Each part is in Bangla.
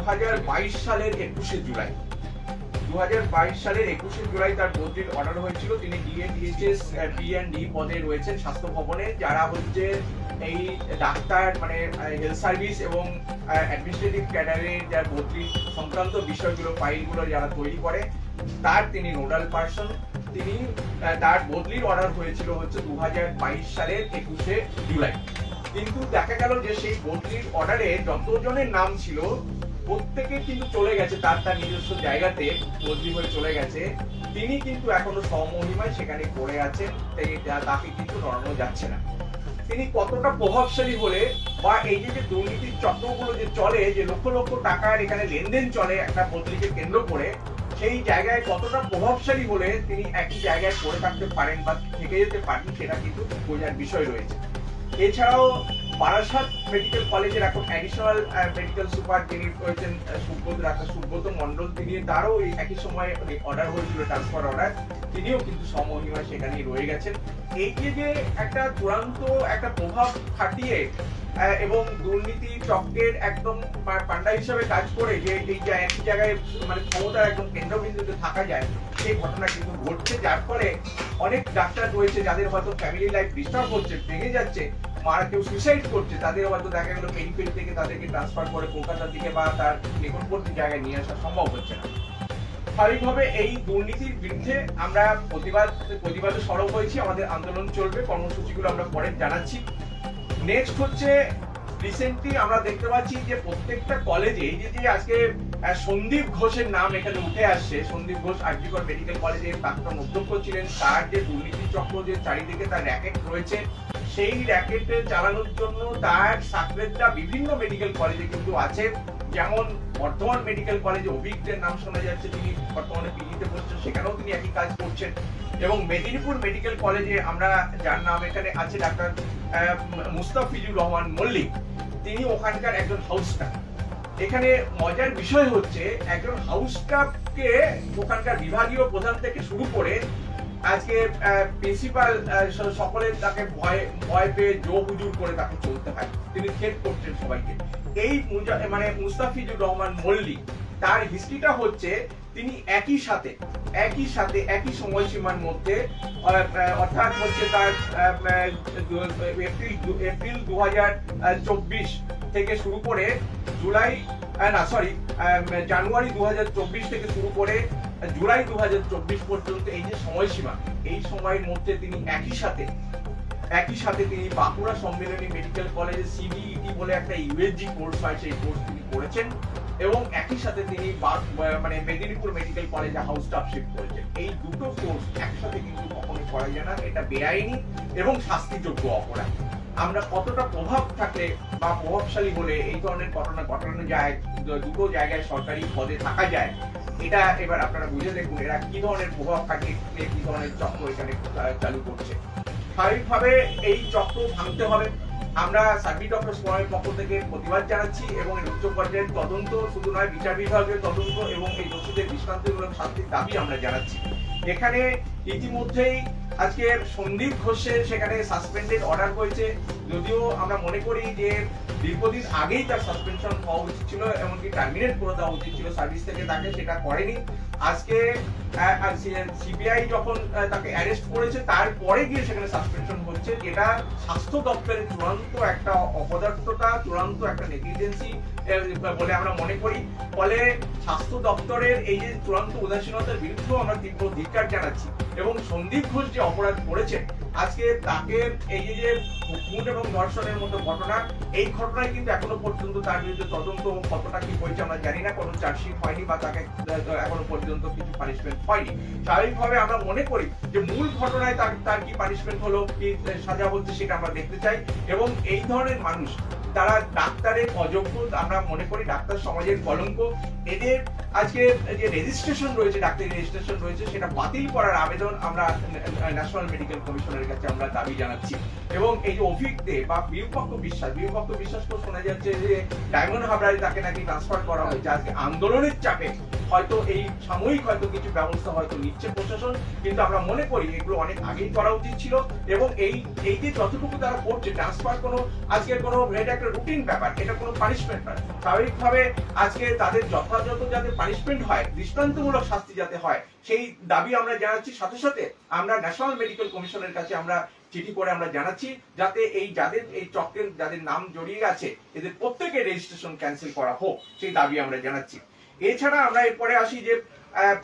2022 সালের 21শে জুলাই 2022 সালের 21শে জুলাই তার বদলির অর্ডার হয়েছিল। তিনি ডিএডিএইচএস পি&ডি পদে রয়েছেন স্বাস্থ্য ভবনে, যারা হচ্ছে এই ডাক্তার মানে হেলথ সার্ভিস এবং অ্যাডমিনিস্ট্রেটিভ ক্যাডারের যার বদলি সংক্রান্ত বিষয়গুলো ফাইলগুলো যারা তৈরি করে তার তিনি নোডাল পার্সন। তিনি তার বদলির অর্ডার হয়েছিল হচ্ছে 2022 সালের 21শে জুলাই। কিন্তু দেখা গেল যে সেই বদলির অর্ডারে যতজনের নাম ছিল প্রত্যেকে কিন্তু চলে গেছে, তার তার নিজস্ব জায়গাতে বদলি হয়ে চলে গেছে। তিনি কিন্তু এখনো স্বমহিমায় সেখানে পড়ে আছেন, তাকে কিন্তু নড়ানো যাচ্ছে না। তিনি কতটা প্রভাবশালী হলে বা এই যে দুর্নীতির চক্রগুলো যে চলে, যে লক্ষ লক্ষ টাকার এখানে লেনদেন চলে একটা বদলিকে কেন্দ্র করে, সেই জায়গায় কতটা প্রভাবশালী হলে তিনি একই জায়গায় পড়ে থাকতে পারেন বা থেকে যেতে পারেন, সেটা কিন্তু বোঝার বিষয় রয়েছে। এছাড়াও বারাসাত মেডিকেল কলেজের এখন অ্যাডিশনাল মেডিকেল সুপার যিনি রয়েছেন ডাক্তার সুব্রত মন্ডল, তিনি তারও একই সময় অর্ডার হয়েছিল ট্রান্সফার অর্ডার, তিনিও কিন্তু সমহিমায় সেখানেই রয়ে গেছেন। এই যে একটা চূড়ান্ত একটা প্রভাব খাটিয়ে এবং দুর্নীতি চক্রের একদম পান্ডা হিসাবে কাজ করে যে এই একই জায়গায় মানে ক্ষমতার একদম কেন্দ্রবিন্দুতে থাকা যায়, সেই ঘটনা কিন্তু ঘটছে। যার ফলে অনেক ডাক্তার রয়েছে যাদের হয়তো ফ্যামিলি লাইফ ডিস্টার্ব হচ্ছে, ভেঙে যাচ্ছে, মারা কেউ সুইসাইড করছে, তাদের হয়তো দেখা গেল পেরিফেরি থেকে তাদেরকে ট্রান্সফার করে কলকাতার দিকে বা তার নিকটবর্তী জায়গায় নিয়ে আসা সম্ভব হচ্ছে না। স্বাভাবিকভাবে এই দুর্নীতির বিরুদ্ধে আমরা প্রতিবাদে সরব হয়েছি, আমাদের আন্দোলন চলবে, কর্মসূচিগুলো আমরা পরে জানাচ্ছি। নেক্সট হচ্ছে রিসেন্টলি আমরা দেখতে পাচ্ছি যে প্রত্যেকটা কলেজে এই যে আজকে সন্দীপ ঘোষের নাম এখানে উঠে আসছে। সন্দীপ ঘোষ আরজি কর মেডিকেল কলেজের প্রাক্তন অধ্যক্ষ ছিলেন। তার যে দুর্নীতি চক্র যে চারিদিকে তার র্যাকেট রয়েছে, সেই র্যাকেটে চালানোর জন্য তার সাকরেদরা বিভিন্ন মেডিকেল কলেজে কিন্তু আছে। যেমন বর্ধমান মেডিকেল কলেজে অভিজ্ঞের নাম শোনা যাচ্ছে, তিনি বর্তমানে পিজিতে পড়ছেন, সেখানেও তিনি একই কাজ করছেন। এবং মেদিনীপুর মেডিকেল কলেজে আমরা যার নাম এখানে আছে ডাক্তার মুস্তাফিজুর রহমান মল্লিক, তিনি ওখানকার একজন হাউস স্টাফ। এখানে মজার বিষয় হচ্ছে একজন হাউস স্টাফকে ওখানকার বিভাগীয় প্রধান থেকে শুরু করে আজকে প্রিন্সিপাল সকলে তাকে ভয় পেয়ে জো হুজুর করে তাকে চলতে হয়, তিনি থ্রেট করছেন সবাইকে। এই মানে মুস্তাফিজুর রহমান মল্লিক, তার হিস্ট্রিটা হচ্ছে তিনি একই সাথে একই সময়সীমার মধ্যে অর্থাৎ হচ্ছে তার এপ্রিল 2024 থেকে শুরু করে জানুয়ারি 2024 থেকে শুরু করে জুলাই 2024 পর্যন্ত এই যে সময়সীমা, এই সময়ের মধ্যে তিনি একই সাথে তিনি বাঁকুড়া সম্মিলনী মেডিকেল কলেজে সিবিইটি বলে একটা ইউএসজি কোর্স হয়, সেই কোর্স তিনি করেছেন। এবং একই সাথে তিনি মানে মেদিনীপুর মেডিকেল কলেজে হাউস স্টাফশিপ করেছেন। এই দুটো কোর্স একসাথে কিন্তু কখনোই করা যায় না, এটা বেআইনি এবং শাস্তিযোগ্য অপরাধ। আমরা কতটা প্রভাব থাকলে বা প্রভাবশালী হলে এই ধরনের ঘটনা ঘটানো যায়, দুটো জায়গায় সরকারি পদে থাকা যায়, এটা এবার আপনারা বুঝে দেখুন এরা কি ধরনের প্রভাব খাটিয়ে কি ধরনের চক্র এখানে চালু করছে। স্বাভাবিকভাবে এই চক্র ভাঙতে হবে। আমরা সার্ভিস ডক্টর ফোরামের পক্ষ থেকে প্রতিবাদ জানাচ্ছি এবং উচ্চ পর্যায়ের তদন্ত, শুধু নয় বিচার বিভাগের তদন্ত এবং এই দোষীদের দৃষ্টান্তমূলক শাস্তির দাবি আমরা জানাচ্ছি। এখানে ইতিমধ্যেই আজকে সন্দীপ ঘোষের সেখানে সাসপেন্ডেড অর্ডার হয়েছে, যদিও আমরা মনে করি যে দীর্ঘদিন আগেই তার সাসপেনশন হওয়া উচিত ছিল, এমনকি টার্মিনেট করে দেওয়া উচিত ছিল সার্ভিস থেকে তাকে, সেটা করেনি। আজকে সিবিআই যখন তাকে অ্যারেস্ট করেছে তারপরে গিয়ে সেখানে সাসপেনশন হচ্ছে, যেটা স্বাস্থ্য দপ্তরের চূড়ান্ত একটা অপদার্থতা, চূড়ান্ত একটা নেগলিজেন্সি বলে আমরা মনে করি। ফলে স্বাস্থ্য দপ্তরের এই যে চূড়ান্ত উদাসীনতার বিরুদ্ধেও আমরা তীব্র ধিক্কার জানাচ্ছি। এবং সন্দীপ ঘোষ যে অপরাধ করেছে, আজকে তাকে এই যে খুন এবং ধর্ষণের মতো ঘটনা, এই ঘটনায় কিন্তু এখনো পর্যন্ত তার বিরুদ্ধে তদন্ত কতটা কি হয়েছে আমরা জানি না, কোনো চার্জশিট হয়নি বা তাকে এখনো পর্যন্ত কিছু পানিশমেন্ট হয়নি। স্বাভাবিকভাবে আমরা মনে করি যে মূল ঘটনায় তার কি পানিশমেন্ট হলো, কি সাজা হচ্ছে, সেটা আমরা দেখতে চাই। এবং এই ধরনের মানুষ তারা ডাক্তারের অযোগ্য, আমরা মনে করি ডাক্তার সমাজের কলঙ্ক। এদের আজকে যে রেজিস্ট্রেশন রয়েছে, ডাক্তারি রেজিস্ট্রেশন রয়েছে, সেটা বাতিল করার আবেদন আমরা ন্যাশনাল মেডিকেল কমিশনের কাছে আমরা দাবি জানাচ্ছি। এবং এই যে অভিজ্ঞে বা বিরূপক্ষ বিশ্বাস করে শোনা যাচ্ছে যে ডায়মন্ড হাবড়ায় তাকে নাকি ট্রান্সফার করা হয়েছে, আজকে আন্দোলনের চাপে হয়তো এই সাময়িক হয়তো কিছু ব্যবস্থা হয়তো নিচ্ছে প্রশাসন, কিন্তু আমরা মনে করি এগুলো অনেক আগেই করা উচিত ছিল। এবং এই যে যতটুকু তারা করছে ট্রান্সফার কোনো আজকের কোনো এটা একটা রুটিন ব্যাপার, এটা কোনো পানিশমেন্ট নয়। স্বাভাবিকভাবে আজকে তাদের যথাযথ যাতে পানিশমেন্ট হয়, দৃষ্টান্তমূলক শাস্তি যাতে হয়, সেই দাবি আমরা জানাচ্ছি। সাথে সাথে আমরা ন্যাশনাল মেডিকেল কমিশনের কাছে আমরা চিঠি করে আমরা জানাচ্ছি যাতে এই যাদের এই চক্রের যাদের নাম জড়িয়ে আছে এদের প্রত্যেকের রেজিস্ট্রেশন ক্যান্সেল করা হোক, সেই দাবি আমরা জানাচ্ছি। এছাড়া আমরা এরপরে আসি যে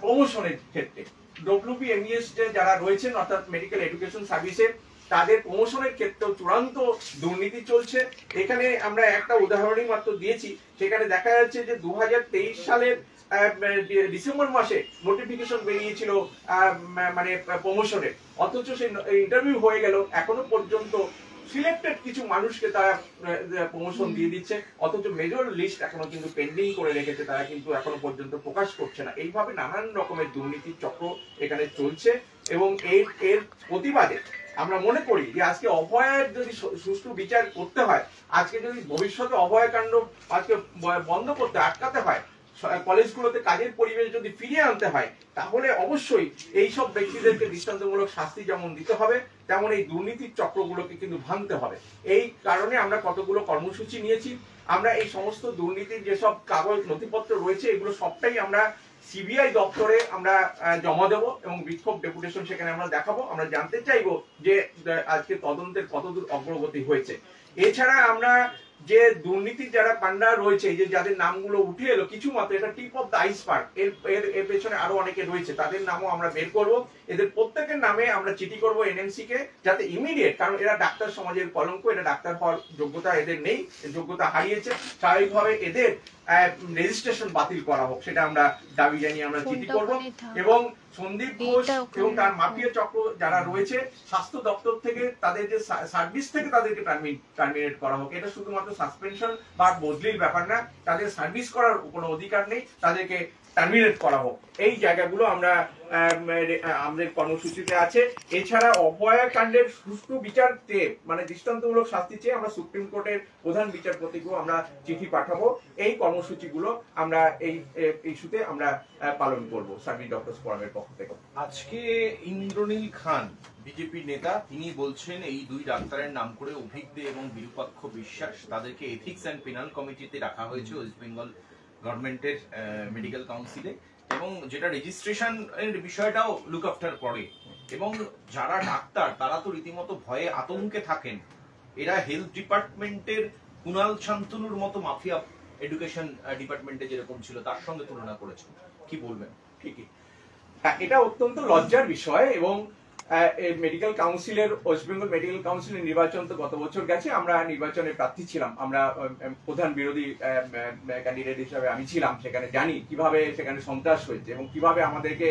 প্রমোশনের ক্ষেত্রে WBMES যারা রয়েছেন অর্থাৎ মেডিকেল এডুকেশন সার্ভিসে, তাদের প্রমোশনের ক্ষেত্রেও চূড়ান্ত দুর্নীতি চলছে। এখানে আমরা একটা উদাহরণই মাত্র দিয়েছি, সেখানে দেখা যাচ্ছে যে 2023 সালের ডিসেম্বর মাসে নোটিফিকেশন বেরিয়েছিল মানে প্রমোশনের, অথচ সেই ইন্টারভিউ হয়ে গেল, এখনো পর্যন্ত সিলেক্টেড কিছু মানুষকে তারা প্রমোশন দিয়ে দিচ্ছে, অথচ মেজর লিস্ট এখনো কিন্তু পেন্ডিং করে রেখেছে, তারা কিন্তু এখনো পর্যন্ত প্রকাশ করছে না। এইভাবে নানান রকমের দুর্নীতির চক্র এখানে চলছে। এবং এর প্রতিবাদে আমরা মনে করি যে আজকে অভয়ের যদি সুষ্ঠু বিচার করতে হয়, আজকে যদি ভবিষ্যতে অভয়কাণ্ড আজকে বন্ধ করতে আটকাতে হয়, কলেজগুলোতে কাজের পরিবেশ যদি ফিরিয়ে আনতে হয়, তাহলে অবশ্যই এইসব ব্যক্তিদেরকে দৃষ্টান্তমূলক শাস্তি যেমন দিতে হবে, তেমন এই দুর্নীতির চক্রগুলোকে কিন্তু ভাঙতে হবে। এই কারণে আমরা কতগুলো কর্মসূচি নিয়েছি। আমরা এই সমস্ত দুর্নীতির যেসব কাগজ নথিপত্র রয়েছে এগুলো সবটাই আমরা সিবিআই দপ্তরে আমরা জমা দেব এবং বিক্ষোভ ডেপুটেশন সেখানে আমরা দেখাবো। আমরা জানতে চাইবো যে আজকে তদন্তের কতদূর অগ্রগতি হয়েছে। এছাড়া আমরা যে দুর্নীতির যারা পান্ডা রয়েছে, যে যাদের নামগুলো উঠে এলো কিছু মাত্র, এটা টিপ অফ দ্য আইসবার্গ, এর পেছনে আরো অনেকে রয়েছে, তাদের নামও আমরা বের করব। এদের প্রত্যেকের নামে আমরা চিঠি করব এনএমসি কে, যাতে ইমিডিয়েট, কারণ এরা ডাক্তার সমাজের কলঙ্ক, এটা ডাক্তার হওয়ার যোগ্যতা এদের নেই, যোগ্যতা হারিয়েছে, স্বাভাবিকভাবে এদের রেজিস্ট্রেশন বাতিল করা হোক, সেটা আমরা দাবি জানিয়ে আমরা চিঠি করব। এবং সন্দীপ ঘোষ এবং তার মাফিয়া চক্র যারা রয়েছে, স্বাস্থ্য দপ্তর থেকে তাদের যে সার্ভিস থেকে তাদেরকে টার্মিনেট করা হোক। এটা শুধুমাত্র সাসপেনশন বা বদলির ব্যাপার না, তাদের সার্ভিস করার কোনো অধিকার নেই, তাদেরকে টার্মিনেট করা হোক। এই জায়গাগুলো আমরা আমাদের কর্মসূচিতে আছে। এছাড়া অভয়াকাণ্ডের সুষ্ঠু বিচার চেয়ে, মানে দৃষ্টান্তমূলক শাস্তি চেয়ে আমরা সুপ্রিম কোর্টের প্রধান বিচারপতিকেও আমরা চিঠি পাঠাবো। এই কর্মসূচিগুলো আমরা এই ইস্যুতে আমরা পালন করব সার্ভিস ডক্টরস ফোরামের পক্ষ থেকে। আজকে ইন্দ্রনীল খান বিজেপি নেতা, তিনি বলছেন এই দুই ডাক্তারের নাম করে অভিজ্ঞ এবং বিরূপাক্ষ বিশ্বাস, তাদেরকে এথিক্স অ্যান্ড পেনাল কমিটিতে রাখা হয়েছে ওয়েস্ট বেঙ্গল গভর্নমেন্টের মেডিকেল কাউন্সিলে, এবং যেটা রেজিস্ট্রেশন এর বিষয়টাও লুক আফটার করে। এবং যারা ডাক্তার তারা তো রীতিমতো ভয়ে আতঙ্কে থাকেন। এরা হেলথ ডিপার্টমেন্টের কুণাল শান্তনুর মতো মাফিয়া এডুকেশন ডিপার্টমেন্টে যেরকম ছিল তার সঙ্গে তুলনা করেছেন, কি বলবেন? ঠিকই, এটা অত্যন্ত লজ্জার বিষয়। এবং মেডিকেল কাউন্সিলের, ওয়েস্ট বেঙ্গল মেডিকেল কাউন্সিলের নির্বাচন তো গত বছর গেছে, আমরা নির্বাচনে প্রার্থী ছিলাম, আমরা প্রধান বিরোধী ক্যান্ডিডেট হিসাবে আমি ছিলাম। সেখানে জানি কিভাবে সেখানে সন্ত্রাস হয়েছে এবং কিভাবে আমাদেরকে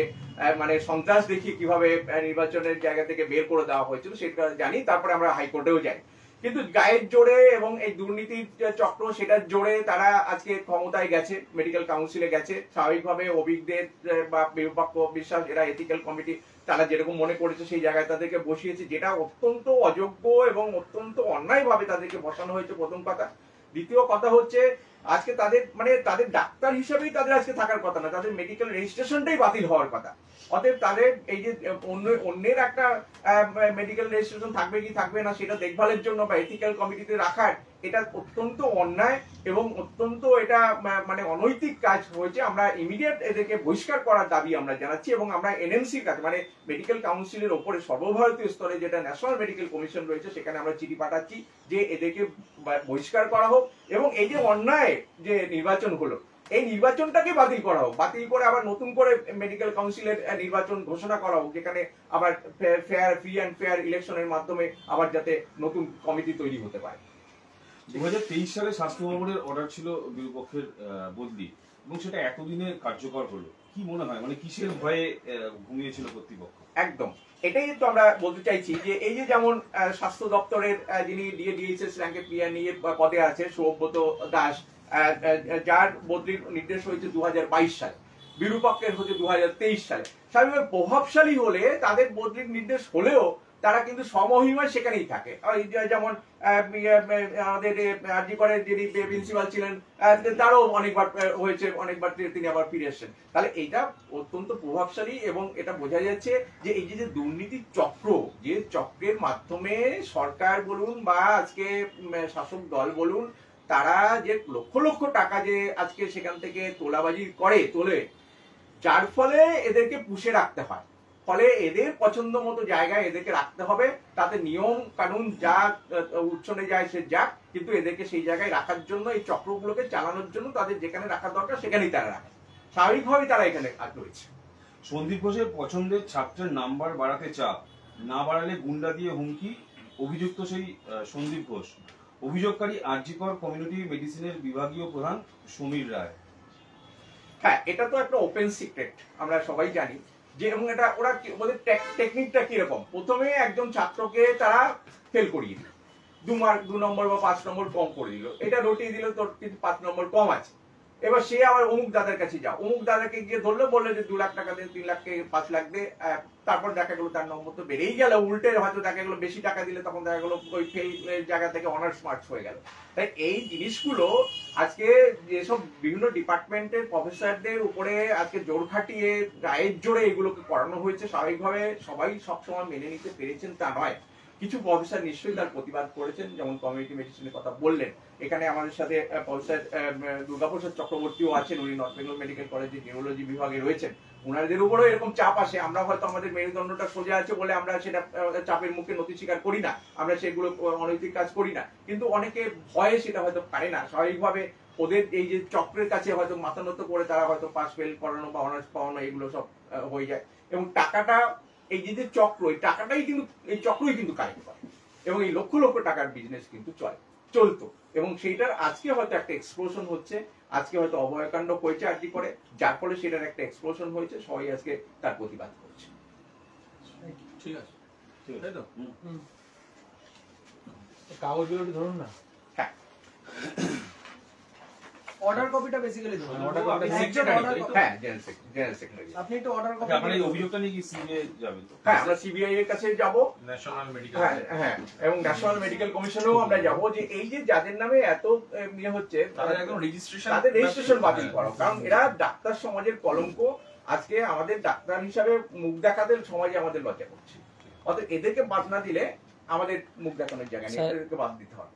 মানে সন্ত্রাস দেখিয়ে কিভাবে নির্বাচনের জায়গা থেকে বের করে দেওয়া হয়েছিল সেটা জানি। তারপরে আমরা হাইকোর্টেও যাই, কিন্তু গায়ের জোরে এবং এই দুর্নীতির চক্র সেটার জোরে তারা আজকে ক্ষমতায় গেছে, মেডিকেল কাউন্সিলে গেছে। স্বাভাবিকভাবে অভিজ্ঞদের বা বিরূপাক্ষ বিশ্বাস, এরা এথিক্যাল কমিটি তারা যেরকম মনে করেছে সেই জায়গায় তাদেরকে বসিয়েছে, যেটা অত্যন্ত অযোগ্য এবং অত্যন্ত অন্যায়ভাবে তাদেরকে বসানো হয়েছে, প্রথম কথা। দ্বিতীয় কথা হচ্ছে আজকে তাদের মানে তাদের ডাক্তার হিসেবেই তাদের আজকে থাকার কথা না, তাদের মেডিকেল রেজিস্ট্রেশনটাই বাতিল হওয়ার কথা। অতএব তাদের এই যে অন্যের একটা মেডিকেল রেজিস্ট্রেশন থাকবে কি থাকবে না সেটা দেখভালের জন্য বা এথিক্যাল কমিটিতে রাখার, এটা অত্যন্ত অন্যায় এবং অত্যন্ত এটা মানে অনৈতিক কাজ হয়েছে। আমরা ইমিডিয়েট এদেরকে বহিষ্কার করার দাবি আমরা জানাচ্ছি এবং আমরা এনএমসির কাছে, মানে মেডিকেল কাউন্সিলের ওপরে সর্বভারতীয় স্তরে যেটা ন্যাশনাল মেডিকেল কমিশন রয়েছে, সেখানে আমরা চিঠি পাঠাচ্ছি যে এদেরকে বহিষ্কার করা হোক এবং এই যে অন্যায় যে নির্বাচন হলো এই নির্বাচনটাকে বাতিল করা হোক, বাতিল করে আবার নতুন করে মেডিকেল কাউন্সিলের নির্বাচন ঘোষণা করা হোক, যেখানে আবার ফ্রি অ্যান্ড ফেয়ার ইলেকশনের মাধ্যমে আবার যাতে নতুন কমিটি তৈরি হতে পারে। 2023 সালে স্বাস্থ্য ভবনের অর্ডার ছিল বিরূপক্ষের বদলি এবং সেটা এতদিনে কার্যকর হলো, কি মনে হয় মানে কিসের ভয়ে ঘুমিয়েছিল কর্তৃপক্ষ? একদম এটাই তো আমরা বলতে চাইছি যে এই যে যেমন স্বাস্থ্য দপ্তরের যিনি ডিএইচএস র্যাঙ্কে পিএনই পদে আছে সৌব্রত দাস, যার বদলির নির্দেশ হয়েছে 2022 সালে, বিরূপক্ষের হচ্ছে 2023 সালে। স্বাভাবিকভাবে প্রভাবশালী হলে তাদের বদলির নির্দেশ হলেও তারা কিন্তু সমহিমায় সেখানেই থাকে। ওই যেমন আমাদের আরজি কলেজের যিনি প্রিন্সিপাল ছিলেন, তারও অনেকবার হয়েছে, অনেকবার তিনি আবার ফিরে এসেছেন। তাহলে এটা অত্যন্ত প্রভাবশালী এবং এটা বোঝা যাচ্ছে যে এই যে দুর্নীতির চক্র, যে চক্রের মাধ্যমে সরকার বলুন বা আজকে শাসক দল বলুন, তারা যে লক্ষ লক্ষ টাকা যে আজকে সেখান থেকে তোলে, যার ফলে এদেরকে পুষে রাখতে হয়। ফলে এদের পছন্দ মতো জায়গায় এদেরকে রাখতে হবে, তাতে নিয়ম কানুন যা উচ্ছনে যায় সে যাক, কিন্তু এদেরকে সেই জায়গায় রাখার জন্য, এই চক্রগুলোকে চালানোর জন্য তাদের যেখানে রাখা দরকার সেখানেই তারা রাখে, স্বাভাবিকভাবেই তারা এখানে রয়েছে। সন্দীপ ঘোষের পছন্দের ছাত্রের নাম্বার বাড়াতে চাপ, না বাড়ালে গুন্ডা দিয়ে হুমকি, অভিযুক্ত সেই সন্দীপ ঘোষ। অভিযোগকারী আরজি কর কমিউনিটি মেডিসিনের বিভাগীয় প্রধান সমীর রায়। হ্যাঁ, এটা তো একটা ওপেন সিক্রেট, আমরা সবাই জানি যে, এবং এটা ওরা ওদের টেকনিকটা কিরকম। প্রথমে একজন ছাত্রকে তারা ফেল করিয়ে দিল, 2 নম্বর বা 5 নম্বর কম করে দিল, এটা রটিয়ে দিল, তোর কিন্তু 5 নম্বর কম আছে। এবার সে আবার অমুক দাদার কাছে যাও, অমুক দাদাকে গিয়ে ধরলো, বললো যে 2 লাখ টাকা দে, 3 লাখ 5 লাখ দে। তারপর দেখা গেলো তার নম্বর তো বেড়েই গেল, উল্টে হয়তো দেখা গেলো বেশি টাকা দিলে তখন দেখা গেলো ওই ফেল জায়গা থেকে অনার্স মার্কস হয়ে গেল। তাই এই জিনিসগুলো আজকে যেসব বিভিন্ন ডিপার্টমেন্টের প্রফেসরদের উপরে আজকে জোর খাটিয়ে গায়ের জোরে এগুলোকে করানো হয়েছে, স্বাভাবিকভাবে সবাই সবসময় মেনে নিতে পেরেছেন তা নয়। কিছু প্রফেসর নিশ্চয়ই তার প্রতিবাদ করেছেন, যেমন কমিউনিটি মেডিসিনের কথা বললেন। এখানে আমাদের সাথে প্রফেসর দুর্গাপ্রসাদ চক্রবর্তীও আছেন, উনি নর্থ বেঙ্গল মেডিকেল কলেজের নিউরোলজি বিভাগে রয়েছেন। ওনাদের উপরেও এরকম চাপ আসে, আমরা হয়তো আমাদের মেরুদণ্ডটা সোজা আছে বলে আমরা সেটা চাপের মুখে নথি স্বীকার করি না, আমরা সেগুলো অনৈতিক কাজ করি না, কিন্তু অনেকে ভয়ে সেটা হয়তো পারে না। স্বাভাবিকভাবে ওদের এই যে চক্রের কাছে হয়তো মাথা নত করে তারা হয়তো পাস ফেল করানো বা অনার্স পাওয়ানো এগুলো সব হয়ে যায়। এবং টাকাটা, এই যে চক্র, এই টাকাটাই কিন্তু, এই চক্রই কিন্তু কালেক্ট করে, এবং এই লক্ষ লক্ষ টাকার বিজনেস কিন্তু চলতো। এবং সেইটার আজকে হয়তো একটা এক্সপ্লোশন হচ্ছে, আজকে হয়তো অভয়কাণ্ড হয়েছে আরজি করে, যার ফলে সেটার একটা এক্সপ্লোশন হয়েছে, সবাই আজকে তার প্রতিবাদ করছে। ঠিক আছে, তাই তো? কাগজগুলো একটু ধরুন না। হ্যাঁ, অর্ডার কপিটা বেসিক্যালি ধরুন। order copy হ্যাঁ, জেনারেল সেক্রেটারি। আপনি একটু অর্ডার কপি। আপনার এই অভিযোগটা নিয়ে কি সিবিআই যাবেন তো? হ্যাঁ, আমরা সিবিআই এর কাছে যাব, ন্যাশনাল মেডিকেল, হ্যাঁ, এবং ন্যাশনাল মেডিকেল কমিশনেও আমরা যাব, যে এই যে যাদের নামে এত ইয়ে হচ্ছে তাদের একদম রেজিস্ট্রেশন, তাদের রেজিস্ট্রেশন বাতিল করো, কারণ এরা ডাক্তার সমাজের কলঙ্ক। আজকে আমাদের ডাক্তার হিসাবে মুখ দেখাতে সমাজে আমাদের লজ্জা করছে, অতএব এদেরকে বাদ না দিলে আমাদের মুখ দেখানোর জায়গা নেই, এদেরকে বাদ দিতে হবে।